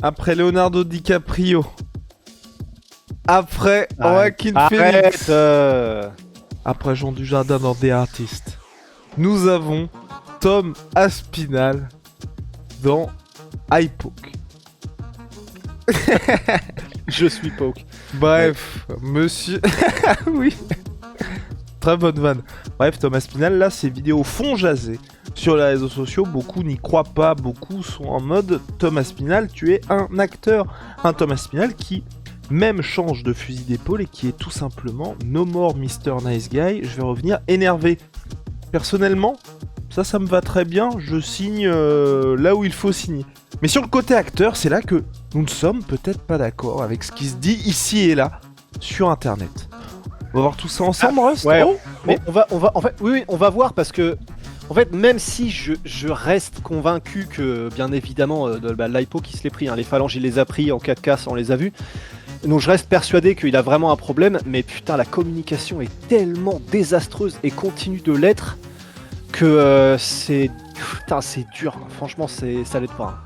Après Leonardo DiCaprio. Après Joaquin Arrête Phoenix. Après Jean Dujardin dans The Artist. Nous avons Tom Aspinall dans iPoke. Je suis Poke. Bref, monsieur... oui. Très bonne vanne. Bref, Tom Aspinall, là, ses vidéos font jaser. Sur les réseaux sociaux, beaucoup n'y croient pas. Beaucoup sont en mode Tom Aspinall, tu es un acteur. Un Tom Aspinall qui même change de fusil d'épaule et qui est tout simplement No More Mr. Nice Guy. Je vais revenir énervé. Personnellement, ça me va très bien. Je signe là où il faut signer. Mais sur le côté acteur, c'est là que nous ne sommes peut-être pas d'accord avec ce qui se dit ici et là sur Internet. On va voir tout ça ensemble, Rust. Ouais, Oh, mais on va, en fait, oui, on va voir parce que, en fait, même si je reste convaincu que, bien évidemment, l'hypo qui se l'est pris, hein, les phalanges, il les a pris en 4K, ça, on les a vus. Donc je reste persuadé qu'il a vraiment un problème, mais putain, la communication est tellement désastreuse et continue de l'être que c'est dur. Franchement, ça l'aide pas.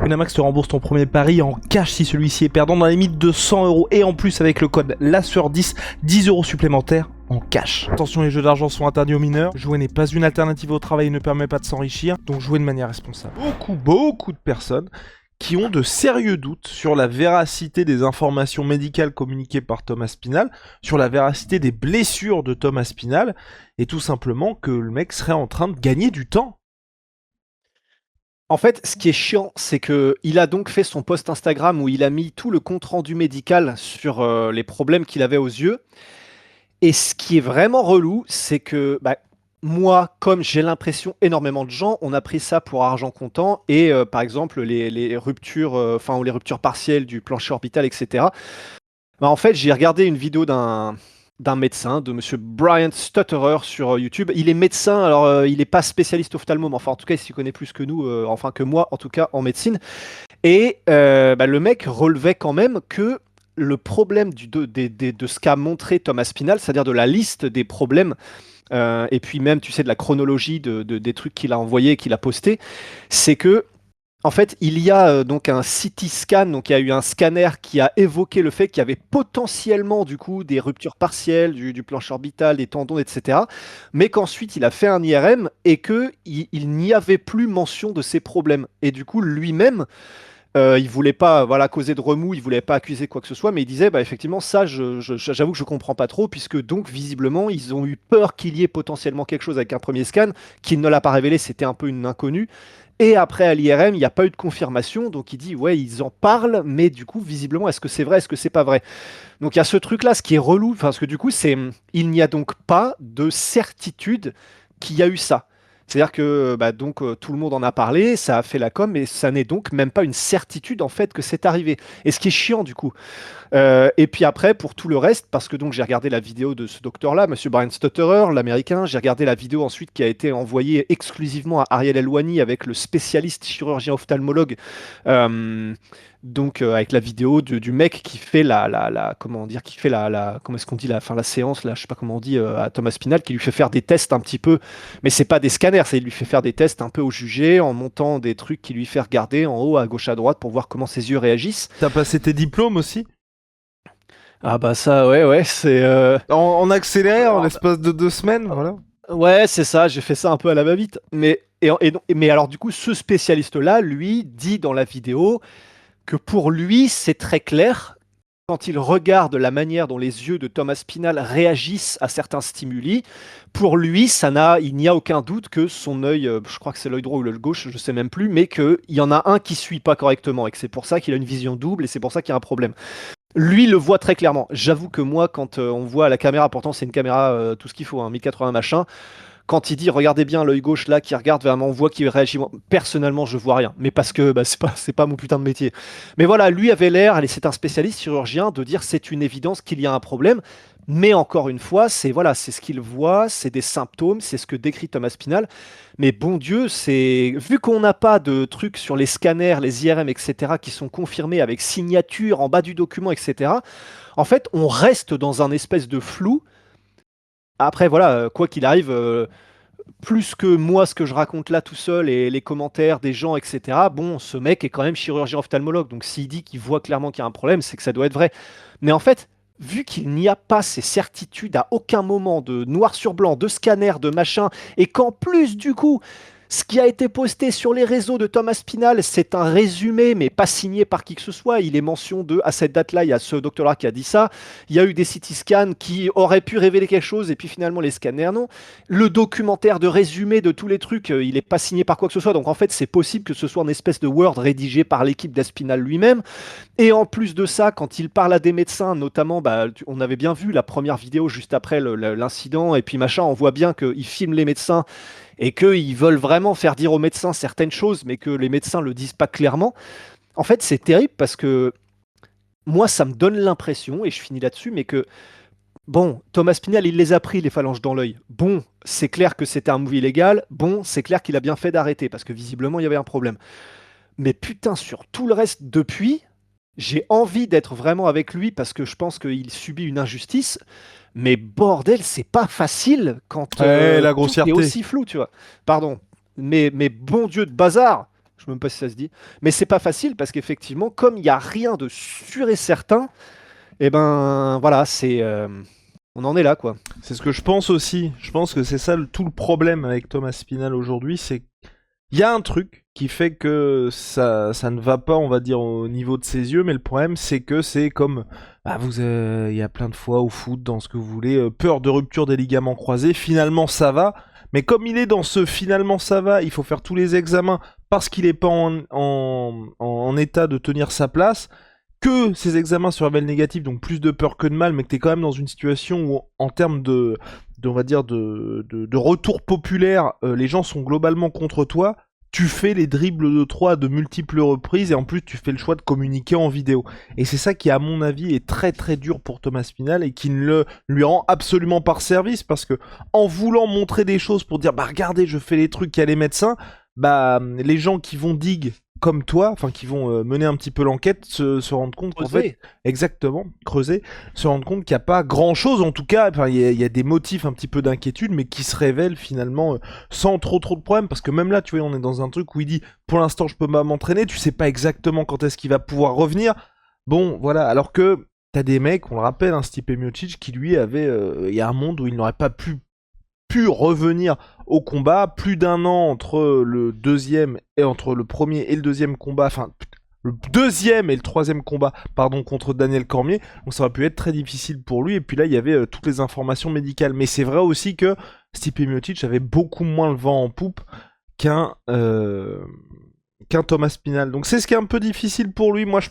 Winamax te rembourse ton premier pari en cash si celui-ci est perdant dans la limite de 100 € et en plus avec le code LASSEUR10, 10 € supplémentaires en cash. Attention, les jeux d'argent sont interdits aux mineurs. Jouer n'est pas une alternative au travail et ne permet pas de s'enrichir, donc jouez de manière responsable. Beaucoup de personnes qui ont de sérieux doutes sur la véracité des informations médicales communiquées par Tom Aspinall, sur la véracité des blessures de Tom Aspinall, et tout simplement que le mec serait en train de gagner du temps. En fait, ce qui est chiant, c'est que il a donc fait son post Instagram où il a mis tout le compte rendu médical sur les problèmes qu'il avait aux yeux. Et ce qui est vraiment relou, c'est que moi, comme j'ai l'impression énormément de gens, on a pris ça pour argent comptant et par exemple les ruptures, ou les ruptures partielles du plancher orbital, etc. En fait, j'ai regardé une vidéo d'un médecin, de monsieur Brian Stutterer sur YouTube. Il est médecin, alors il n'est pas spécialiste ophtalmo, mais enfin en tout cas il s'y connaît plus que nous, enfin que moi en tout cas en médecine. Et le mec relevait quand même que le problème de ce qu'a montré Thomas Spinal, c'est-à-dire de la liste des problèmes, et puis même tu sais de la chronologie des trucs qu'il a envoyé, qu'il a posté, c'est que en fait, il y a donc un CT scan, donc il y a eu un scanner qui a évoqué le fait qu'il y avait potentiellement du coup des ruptures partielles du plancher orbital, des tendons, etc. Mais qu'ensuite il a fait un IRM et que il n'y avait plus mention de ces problèmes. Et du coup lui-même, il voulait pas causer de remous, il voulait pas accuser quoi que ce soit, mais il disait effectivement ça, j'avoue que je comprends pas trop puisque donc visiblement ils ont eu peur qu'il y ait potentiellement quelque chose avec un premier scan qui ne l'a pas révélé, c'était un peu une inconnue. Et après, à l'IRM, il n'y a pas eu de confirmation. Donc, il dit, ouais, ils en parlent, mais du coup, visiblement, est-ce que c'est vrai, est-ce que c'est pas vrai? Donc, il y a ce truc-là, ce qui est relou, parce que du coup, il n'y a donc pas de certitude qu'il y a eu ça. C'est-à-dire que tout le monde en a parlé, ça a fait la com, mais ça n'est donc même pas une certitude en fait que c'est arrivé. Et ce qui est chiant du coup. Et puis après, pour tout le reste, parce que donc j'ai regardé la vidéo de ce docteur-là, Monsieur Brian Stutterer, l'américain, j'ai regardé la vidéo ensuite qui a été envoyée exclusivement à Ariel Elwani avec le spécialiste chirurgien ophtalmologue, avec la vidéo du mec qui fait comment dire, qui fait comment est-ce qu'on dit la séance là, je sais pas comment on dit à Thomas Spinal, qui lui fait faire des tests un petit peu, mais c'est pas des scanners, c'est il lui fait faire des tests un peu au jugé en montant des trucs qui lui fait regarder en haut à gauche à droite pour voir comment ses yeux réagissent. T'as passé tes diplômes aussi? Ah bah ça, ouais, c'est... En accéléré, en l'espace de 2 semaines, voilà. Ouais, c'est ça, j'ai fait ça un peu à la va-vite. Mais alors du coup, ce spécialiste-là, lui, dit dans la vidéo que pour lui, c'est très clair, quand il regarde la manière dont les yeux de Thomas Spinal réagissent à certains stimuli, pour lui, il n'y a aucun doute que son œil, je crois que c'est l'œil droit ou l'œil gauche, je sais même plus, mais qu'il y en a un qui suit pas correctement et que c'est pour ça qu'il a une vision double et c'est pour ça qu'il y a un problème. Lui le voit très clairement. J'avoue que moi, quand on voit à la caméra, pourtant c'est une caméra tout ce qu'il faut, 1080 machin, quand il dit regardez bien l'œil gauche là qui regarde vraiment, on voit qu'il réagit. Personnellement, je vois rien, mais parce que c'est pas mon putain de métier. Mais voilà, lui avait l'air, allez, c'est un spécialiste chirurgien, de dire c'est une évidence qu'il y a un problème. Mais encore une fois, c'est ce qu'il voit, c'est des symptômes, c'est ce que décrit Thomas Spinal. Mais bon Dieu, c'est vu qu'on n'a pas de trucs sur les scanners, les IRM, etc., qui sont confirmés avec signature en bas du document, etc. En fait, on reste dans un espèce de flou. Après, voilà, quoi qu'il arrive, plus que moi ce que je raconte là tout seul et les commentaires des gens, etc. Bon, ce mec est quand même chirurgien ophtalmologue, donc s'il dit qu'il voit clairement qu'il y a un problème, c'est que ça doit être vrai. Mais en fait, vu qu'il n'y a pas ces certitudes à aucun moment de noir sur blanc, de scanner, de machin, et qu'en plus du coup, ce qui a été posté sur les réseaux de Thomas Pinal, c'est un résumé, mais pas signé par qui que ce soit. Il est mention de, à cette date-là, il y a ce docteur-là qui a dit ça. Il y a eu des CT scans qui auraient pu révéler quelque chose, et puis finalement les scanners non. Le documentaire de résumé de tous les trucs, il n'est pas signé par quoi que ce soit. Donc en fait, c'est possible que ce soit une espèce de Word rédigé par l'équipe d'Aspinal lui-même. Et en plus de ça, quand il parle à des médecins, notamment, bah, on avait bien vu la première vidéo juste après l'incident, et puis machin, on voit bien qu'il filme les médecins et qu'ils veulent vraiment faire dire aux médecins certaines choses, mais que les médecins le disent pas clairement. En fait, c'est terrible parce que moi, ça me donne l'impression, et je finis là-dessus, mais que, bon, Thomas Pinal, il les a pris, les phalanges dans l'œil. Bon, c'est clair que c'était un movie illégal. Bon, c'est clair qu'il a bien fait d'arrêter, parce que visiblement, il y avait un problème. Mais putain, sur tout le reste depuis, j'ai envie d'être vraiment avec lui parce que je pense qu'il subit une injustice. Mais bordel, c'est pas facile quand Ouais, la tout est grossièreté. aussi flou, tu vois. Pardon. Mais bon Dieu de bazar, je ne sais même pas si ça se dit. Mais c'est pas facile parce qu'effectivement, comme il n'y a rien de sûr et certain, et ben voilà, on en est là, quoi. C'est ce que je pense aussi. Je pense que c'est ça tout le problème avec Thomas Spinal aujourd'hui, c'est il y a un truc qui fait que ça ne va pas, on va dire, au niveau de ses yeux, mais le problème, c'est que c'est comme, bah, il y a plein de fois au foot, dans ce que vous voulez, peur de rupture des ligaments croisés, finalement ça va, mais comme il est dans ce finalement ça va, il faut faire tous les examens parce qu'il n'est pas en état de tenir sa place, que ces examens se révèlent négatifs, donc plus de peur que de mal, mais que tu es quand même dans une situation où, en termes on va dire de retour populaire, les gens sont globalement contre toi, tu fais les dribbles de 3 de multiples reprises, et en plus tu fais le choix de communiquer en vidéo. Et c'est ça qui, à mon avis, est très très dur pour Thomas Pinal, et qui ne lui rend absolument pas service, parce que en voulant montrer des choses pour dire, bah regardez, je fais les trucs qu'il y a les médecins, bah les gens qui vont dig comme toi, enfin qui vont mener un petit peu l'enquête, se rendent compte qu'en fait, exactement, creuser, se rendent compte qu'il n'y a pas grand chose, en tout cas, enfin il y a des motifs un petit peu d'inquiétude, mais qui se révèlent finalement sans trop de problèmes, parce que même là, tu vois, on est dans un truc où il dit, pour l'instant je peux pas m'entraîner, tu sais pas exactement quand est-ce qu'il va pouvoir revenir, bon voilà, alors que t'as des mecs, on le rappelle, hein, Stipe Miocic, qui lui avait, il y a un monde où il n'aurait pas pu revenir au combat, plus d'un an entre le deuxième et entre le premier et le deuxième combat, enfin le deuxième et le troisième combat, pardon, contre Daniel Cormier, donc ça aurait pu être très difficile pour lui, et puis là il y avait toutes les informations médicales, mais c'est vrai aussi que Stipe Miocic avait beaucoup moins le vent en poupe qu'un Thomas Pinal. Donc c'est ce qui est un peu difficile pour lui. Moi, je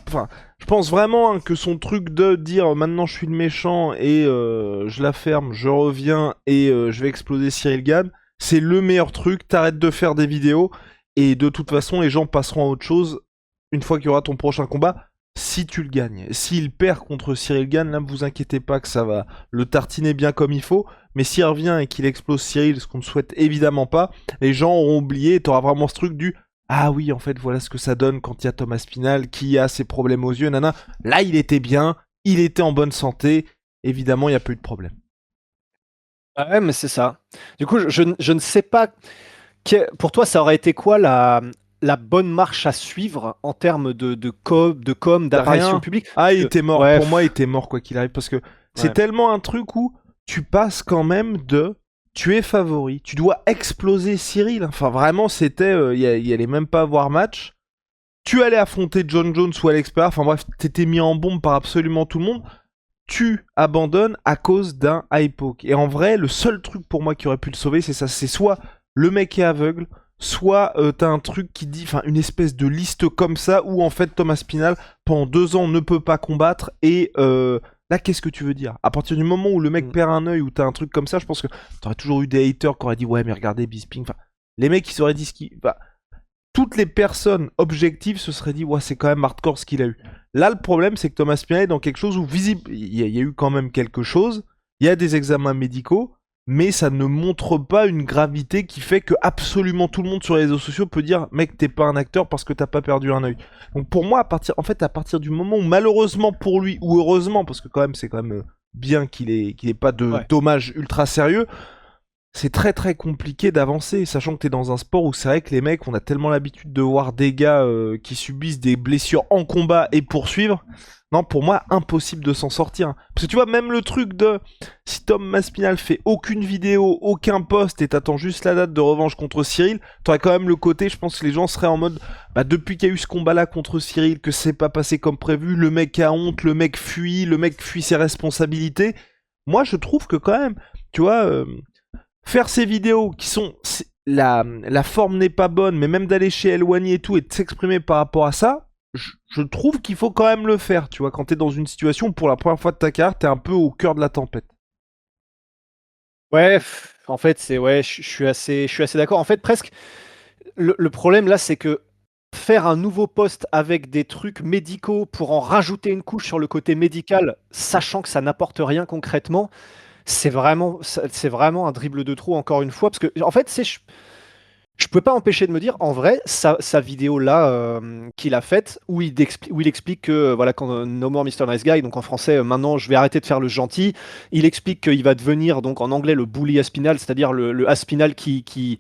pense vraiment, hein, que son truc de dire maintenant je suis le méchant et je la ferme, je reviens et je vais exploser Cyril Gann, c'est le meilleur truc. T'arrêtes de faire des vidéos et de toute façon les gens passeront à autre chose une fois qu'il y aura ton prochain combat. Si tu le gagnes, s'il perd contre Cyril Gann, là, ne vous inquiétez pas que ça va le tartiner bien comme il faut. Mais s'il revient et qu'il explose Cyril, ce qu'on ne souhaite évidemment pas, les gens auront oublié et t'auras vraiment ce truc du ah oui, en fait, voilà ce que ça donne quand il y a Thomas Pinal qui a ses problèmes aux yeux, nana. Là, il était bien, il était en bonne santé, évidemment, il n'y a pas eu de problème. Ah ouais, mais c'est ça. Du coup, je ne sais pas. Pour toi, ça aurait été quoi la bonne marche à suivre en termes de com, d'apparition Rien. publique? Ah, il était mort. Ouais, Pour moi, il était mort quoi qu'il arrive. Parce que c'est ouais. tellement un truc où tu passes quand même de tu es favori, tu dois exploser Cyril. Enfin, vraiment, c'était. Il allait même pas avoir match. Tu allais affronter John Jones ou Alex Pereira. Enfin bref, t'étais mis en bombe par absolument tout le monde. Tu abandonnes à cause d'un eye poke. Et en vrai, le seul truc pour moi qui aurait pu le sauver, c'est ça. C'est soit le mec est aveugle, soit t'as un truc qui dit, enfin, une espèce de liste comme ça, où en fait Thomas Pinal, pendant 2 ans, ne peut pas combattre. Et là, qu'est-ce que tu veux dire? À partir du moment où le mec perd un œil, ou t'as un truc comme ça, je pense que t'aurais toujours eu des haters qui auraient dit, ouais, mais regardez Bisping. Enfin, les mecs, ils auraient dit ce qui. Enfin, toutes les personnes objectives se seraient dit, ouais, c'est quand même hardcore ce qu'il a eu. Là, le problème, c'est que Thomas Pinal est dans quelque chose où visible, il y a eu quand même quelque chose, il y a des examens médicaux, mais ça ne montre pas une gravité qui fait que absolument tout le monde sur les réseaux sociaux peut dire, mec, t'es pas un acteur parce que t'as pas perdu un œil. Donc pour moi, à partir du moment où, malheureusement pour lui, ou heureusement, parce que quand même, c'est quand même bien qu'il ait pas de dommages ultra sérieux, c'est très très compliqué d'avancer, sachant que t'es dans un sport où c'est vrai que les mecs, on a tellement l'habitude de voir des gars qui subissent des blessures en combat et poursuivre. Non, pour moi, impossible de s'en sortir. Hein. Parce que tu vois, même le truc de si Tom Maspinal fait aucune vidéo, aucun post et t'attends juste la date de revanche contre Cyril, t'aurais quand même le côté, je pense que les gens seraient en mode bah depuis qu'il y a eu ce combat-là contre Cyril, que c'est pas passé comme prévu, le mec a honte, le mec fuit ses responsabilités. Moi, je trouve que quand même, tu vois, faire ces vidéos qui sont la forme n'est pas bonne, mais même d'aller chez Elwani et tout et de s'exprimer par rapport à ça, je trouve qu'il faut quand même le faire, tu vois, quand t'es dans une situation où pour la première fois de ta carrière, t'es un peu au cœur de la tempête. Ouais, en fait, c'est ouais, je suis assez d'accord. En fait, presque, le problème là, c'est que faire un nouveau post avec des trucs médicaux pour en rajouter une couche sur le côté médical, sachant que ça n'apporte rien concrètement, c'est vraiment un dribble de trop encore une fois. Parce que, en fait, je peux pas empêcher de me dire, en vrai, sa vidéo là qu'il a faite, où il explique que voilà, quand No More Mr. Nice Guy, donc en français, maintenant je vais arrêter de faire le gentil. Il explique qu'il va devenir donc en anglais le bully Aspinal, c'est-à-dire le Aspinal qui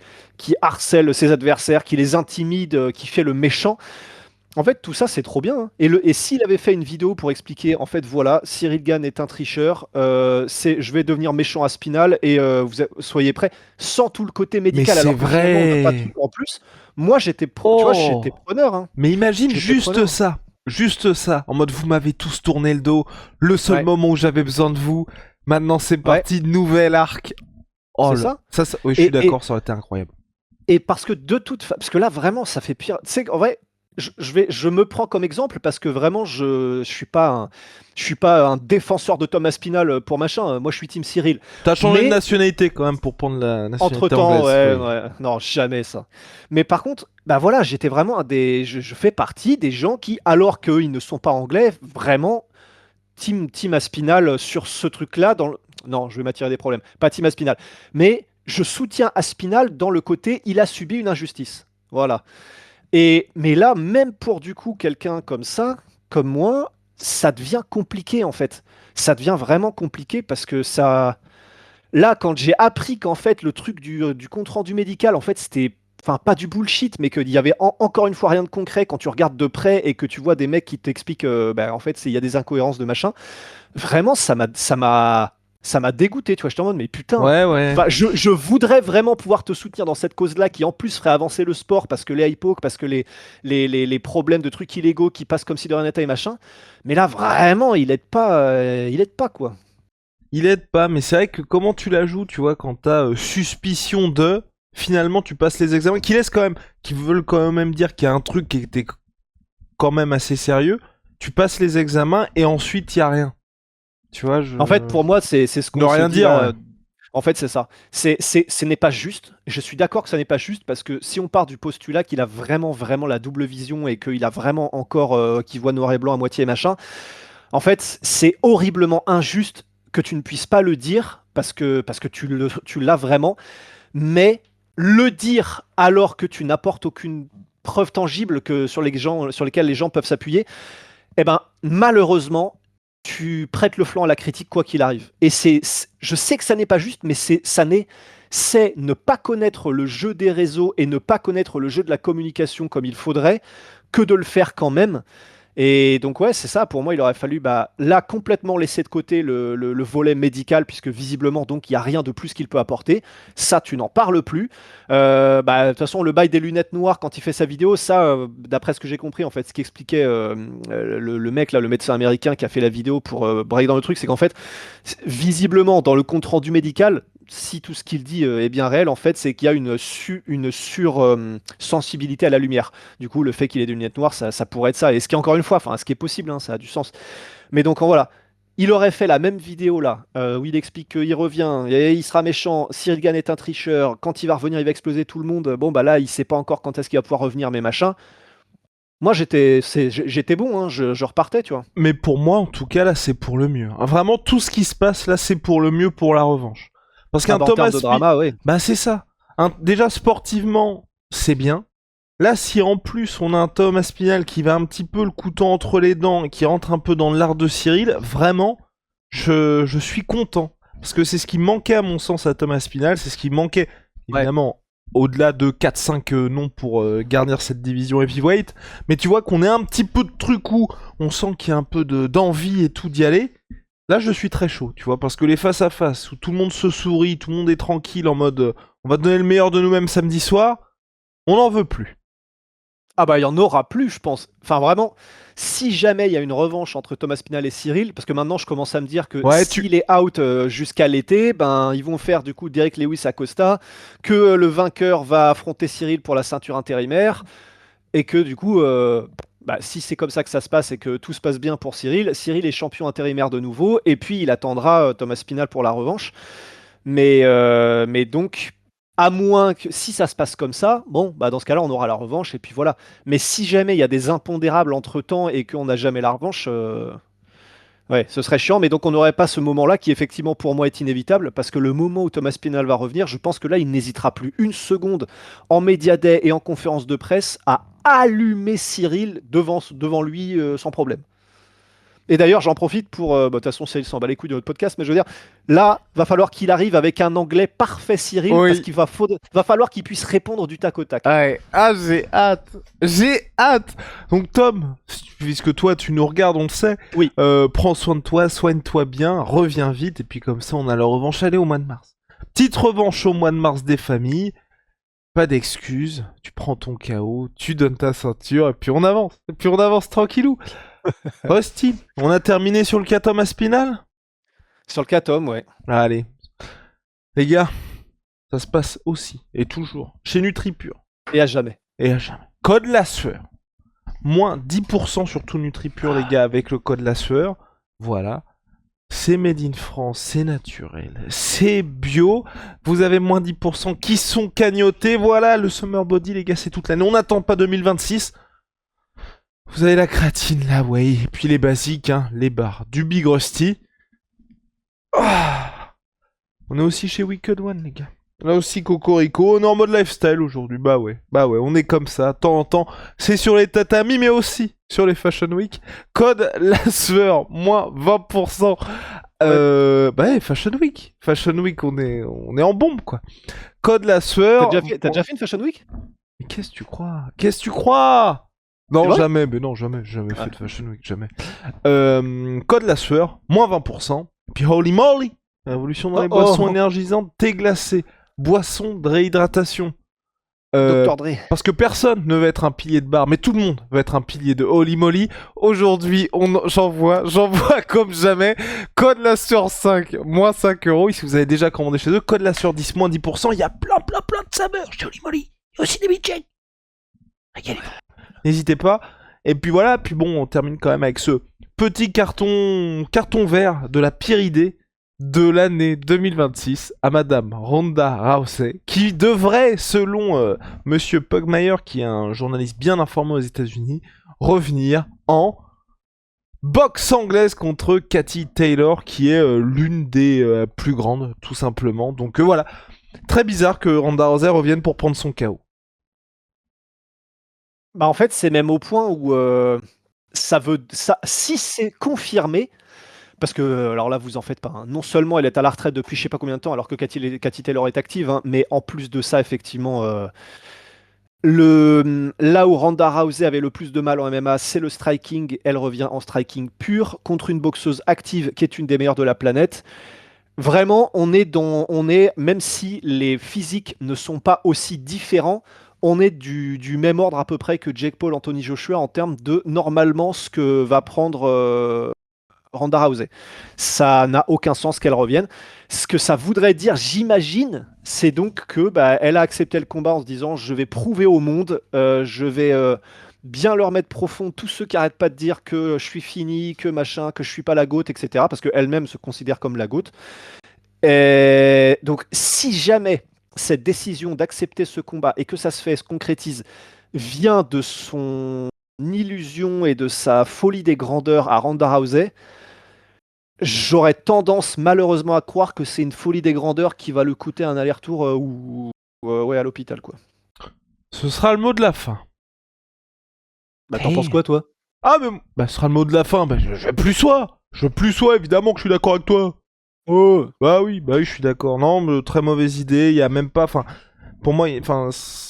harcèle ses adversaires, qui les intimide, qui fait le méchant. En fait, tout ça, c'est trop bien. Hein. Et s'il avait fait une vidéo pour expliquer, en fait, voilà, Cyril Gann est un tricheur, je vais devenir méchant à Spinal et soyez prêts, sans tout le côté Mais médical, c'est alors que finalement, on n'a pas tout vrai. en plus. Moi, tu vois, Oh. j'étais preneur. Hein. Mais imagine J'étais juste preneur. ça. Juste ça. En mode vous m'avez tous tourné le dos. Le seul Ouais, moment où j'avais besoin de vous. Maintenant c'est ouais, parti. Nouvel arc. Oh c'est là. ça. Oui, je suis Et, et, d'accord, ça aurait été incroyable. Et parce que parce que là vraiment ça fait pire. Tu sais qu'en vrai, je me prends comme exemple parce que vraiment je suis pas un défenseur de Thomas Spinal pour machin. Moi je suis Team Cyril. T'as changé de Mais nationalité quand même pour prendre la nationalité entre-temps, anglaise. ouais, Oui. ouais, non, jamais ça. Mais par contre, bah voilà, j'étais vraiment je fais partie des gens qui, alors qu'ils ne sont pas anglais, vraiment team Aspinal sur ce truc-là. Non, je vais m'attirer des problèmes. Pas team Aspinal. Mais je soutiens Aspinal dans le côté, il a subi une injustice. Voilà. Mais là, même pour du coup quelqu'un comme ça, comme moi, ça devient compliqué en fait. Ça devient vraiment compliqué parce que ça. Là, quand j'ai appris qu'en fait le truc du compte-rendu médical, en fait, c'était. Enfin, pas du bullshit, mais qu'il y avait encore une fois rien de concret quand tu regardes de près et que tu vois des mecs qui t'expliquent, bah, en fait, il y a des incohérences de machin. Vraiment, ça m'a dégoûté, tu vois. J'étais en mode, mais putain, Ouais, ouais. enfin, je voudrais vraiment pouvoir te soutenir dans cette cause-là qui en plus ferait avancer le sport parce que les hypos, parce que les problèmes de trucs illégaux qui passent comme si de rien n'était et machin. Mais là, vraiment, il aide pas, quoi. Il aide pas, mais c'est vrai que comment tu la joues, tu vois, quand t'as suspicion de, finalement tu passes les examens, qui laissent quand même, qui veulent quand même dire qu'il y a un truc qui était quand même assez sérieux, tu passes les examens et ensuite il y a rien. Tu vois, En fait, pour moi, c'est ce ne qu'on se rien dit dire, ouais. là. En fait, c'est ça. Ce n'est pas juste. Je suis d'accord que ça n'est pas juste parce que si on part du postulat qu'il a vraiment, vraiment la double vision et qu'il a vraiment encore, qu'il voit noir et blanc à moitié machin, en fait, c'est horriblement injuste que tu ne puisses pas le dire parce que tu l'as vraiment, mais le dire alors que tu n'apportes aucune preuve tangible sur lesquelles les gens peuvent s'appuyer, eh ben, malheureusement, tu prêtes le flanc à la critique quoi qu'il arrive. Et je sais que ça n'est pas juste, mais c'est ne pas connaître le jeu des réseaux et ne pas connaître le jeu de la communication comme il faudrait que de le faire quand même. Et donc ouais, c'est ça, pour moi, il aurait fallu bah, là complètement laisser de côté le volet médical, puisque visiblement, donc, il n'y a rien de plus qu'il peut apporter. Ça, tu n'en parles plus. Bah, de toute façon, le bail des lunettes noires, quand il fait sa vidéo, ça, d'après ce que j'ai compris, en fait, ce qu'expliquait le mec, là, le médecin américain qui a fait la vidéo pour break dans le truc, c'est qu'en fait, visiblement, dans le compte-rendu médical, si tout ce qu'il dit est bien réel, en fait, c'est qu'il y a une sur-sensibilité à la lumière. Du coup, le fait qu'il ait des lunettes noires, ça pourrait être ça. Et ce qui est encore une fois, enfin, ce qui est possible, hein, ça a du sens. Mais donc voilà, il aurait fait la même vidéo là, où il explique qu'il revient, et il sera méchant, Cyril Gann est un tricheur, quand il va revenir, il va exploser tout le monde. Bon, bah là, il sait pas encore quand est-ce qu'il va pouvoir revenir, mais machin. Moi, j'étais bon, hein, je repartais, tu vois. Mais pour moi, en tout cas, là, c'est pour le mieux. Vraiment, tout ce qui se passe là, c'est pour le mieux pour la revanche. Parce Ah qu'un bah, en termes Thomas de Speed, drama, oui. bah c'est ça. Déjà, sportivement, c'est bien. Là, si en plus on a un Thomas Spinal qui va un petit peu le couteau entre les dents et qui rentre un peu dans l'art de Cyril, vraiment, je suis content. parce que c'est ce qui manquait à mon sens à Thomas Spinal, c'est ce qui manquait Ouais. évidemment au-delà de 4-5 noms pour garnir cette division heavyweight, mais tu vois qu'on est un petit peu de truc où on sent qu'il y a un peu d'envie et tout d'y aller. Là, je suis très chaud, tu vois, parce que les face à face où tout le monde se sourit, tout le monde est tranquille en mode on va donner le meilleur de nous-mêmes samedi soir, on n'en veut plus. Ah bah il y en aura plus, je pense. Enfin vraiment, si jamais il y a une revanche entre Thomas Pinal et Cyril, parce que maintenant je commence à me dire que Ouais, s'il est out jusqu'à l'été, ben ils vont faire du coup Derek Lewis Acosta, que le vainqueur va affronter Cyril pour la ceinture intérimaire, et que du coup, bah, si c'est comme ça que ça se passe et que tout se passe bien pour Cyril, Cyril est champion intérimaire de nouveau, et puis il attendra Thomas Pinal pour la revanche. Mais donc, à moins que si ça se passe comme ça, bon, bah dans ce cas-là, on aura la revanche et puis voilà. Mais si jamais il y a des impondérables entre temps et qu'on n'a jamais la revanche, ouais, ce serait chiant. Mais donc, on n'aurait pas ce moment-là qui, effectivement, pour moi, est inévitable parce que le moment où Thomas Pinal va revenir, je pense que là, il n'hésitera plus une seconde en Media Day et en conférence de presse à allumer Cyril devant lui sans problème. Et d'ailleurs, j'en profite pour. Bah, de toute façon, c'est s'en bat les couilles de notre podcast, mais je veux dire, là, va falloir qu'il arrive avec un anglais parfait, Cyril, parce oui. qu'il va falloir qu'il puisse répondre du tac au tac. Ouais. Ah, j'ai hâte. J'ai hâte. Donc, Tom, puisque toi, tu nous regardes, on le sait, Oui. prends soin de toi, soigne-toi bien, reviens vite, et puis comme ça, on a la revanche. Allez, au mois de mars. Petite revanche au mois de mars des familles. Pas d'excuses. Tu prends ton KO, tu donnes ta ceinture, et puis on avance. Et puis on avance tranquillou. Rusty, on a terminé sur le cas Thomas Spinal. Sur le cas Tom, ouais. Allez. Les gars, ça se passe aussi, et toujours, chez NutriPure. Et à jamais. Et à jamais. Code la sueur. Moins 10% sur tout NutriPure, les gars, avec le code la sueur. Voilà. C'est made in France, c'est naturel, c'est bio. Vous avez moins 10% qui sont cagnotés. Voilà, le Summer Body, les gars, c'est toute l'année. On n'attend pas 2026. Vous avez la créatine, la whey, et puis les basiques, hein, les barres, du Big Rusty. Ah, on est aussi chez Wicked One, les gars. Là aussi, Cocorico, on est en mode lifestyle aujourd'hui. Bah ouais, on est comme ça. De temps en temps, c'est sur les tatamis, mais aussi sur les Fashion Week. Code la sueur, moins 20%. Bah ouais, Fashion Week. Fashion Week, on est en bombe, quoi. Code la sueur. T'as déjà fait une Fashion Week? Mais qu'est-ce que tu crois? Qu'est-ce que tu crois? Non, vrai jamais, mais non, jamais Ah. fait de Fashion Week, jamais. Code la sueur, moins 20%. Puis Holy Moly, révolution dans les boissons énergisantes, thé glacé, boissons de réhydratation. Dr. Dre. Parce que personne ne veut être un pilier de bar, mais tout le monde veut être un pilier de Holy Moly. Aujourd'hui, j'envoie comme jamais. Code la sueur 5, moins 5€. Si vous avez déjà commandé chez eux, code la sueur 10, moins 10%. Il y a plein de saveurs chez Holy Moly. Il y a aussi des bitchings. N'hésitez pas. Et puis voilà, puis bon, on termine quand même avec ce petit carton vert de la pire idée de l'année 2026 à Madame Ronda Rousey, qui devrait, selon Monsieur Pugmire, qui est un journaliste bien informé aux États-Unis, revenir en boxe anglaise contre Cathy Taylor, qui est l'une des plus grandes, tout simplement. Donc voilà, très bizarre que Ronda Rousey revienne pour prendre son KO. Bah en fait, c'est même au point où si c'est confirmé, parce que alors là, vous en faites pas, hein. Non seulement elle est à la retraite depuis je sais pas combien de temps, alors que Cathy Taylor est active, hein, mais en plus de ça, effectivement, là où Ronda Rousey avait le plus de mal en MMA, c'est le striking. Elle revient en striking pur contre une boxeuse active qui est une des meilleures de la planète. Vraiment, même si les physiques ne sont pas aussi différents, on est du même ordre à peu près que Jake Paul, Anthony Joshua en termes de normalement ce que va prendre Ronda Rousey. Ça n'a aucun sens qu'elle revienne. Ce que ça voudrait dire, j'imagine, c'est donc que elle a accepté le combat en se disant je vais prouver au monde, je vais bien leur mettre profond tous ceux qui arrêtent pas de dire que je suis fini, que machin, que je suis pas la GOAT, etc. Parce qu'elle-même se considère comme la GOAT. Et donc, si jamais cette décision d'accepter ce combat et que ça se concrétise, vient de son illusion et de sa folie des grandeurs à Ronda Rousey, j'aurais tendance malheureusement à croire que c'est une folie des grandeurs qui va lui coûter un aller-retour ouais, à l'hôpital, quoi. Ce sera le mot de la fin. Bah, t'en penses quoi, toi? Ah, mais ce sera le mot de la fin. Je veux plus soi. Évidemment que je suis d'accord avec toi. Oh, Bah oui, je suis d'accord. Non, mais très mauvaise idée. Il y a même pas. Enfin, pour moi,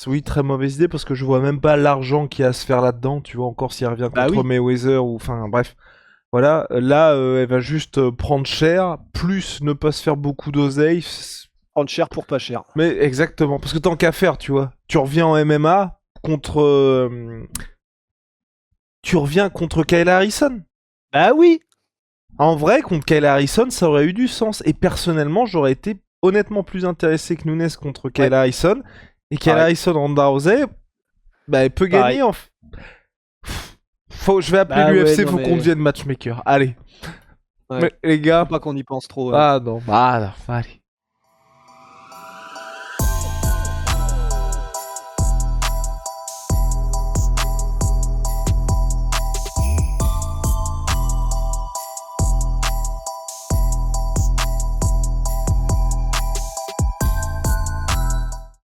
oui, très mauvaise idée parce que je vois même pas l'argent qu'il y a à se faire là-dedans. Tu vois, encore s'il revient bah contre oui, Mayweather ou. Enfin, bref. Voilà. Là, elle va juste prendre cher, plus ne pas se faire beaucoup d'oseille. prendre cher pour pas cher. Mais exactement. Parce que tant qu'à faire, tu vois. Tu reviens en MMA contre. Tu reviens contre Kyle Harrison. Bah oui, En vrai, contre Kyle Harrison, ça aurait eu du sens. Et personnellement, j'aurais été honnêtement plus intéressé que Nunes contre Kyle ouais, Harrison. Et Kyle pareil, Harrison, Ronda Rousey, bah, elle peut pareil. gagner. Je vais appeler Bah ouais, l'UFC, non faut qu'on mais devienne matchmaker. Allez. ouais. Mais les Faut gars. pas qu'on y pense trop. Ah non, bah, allez.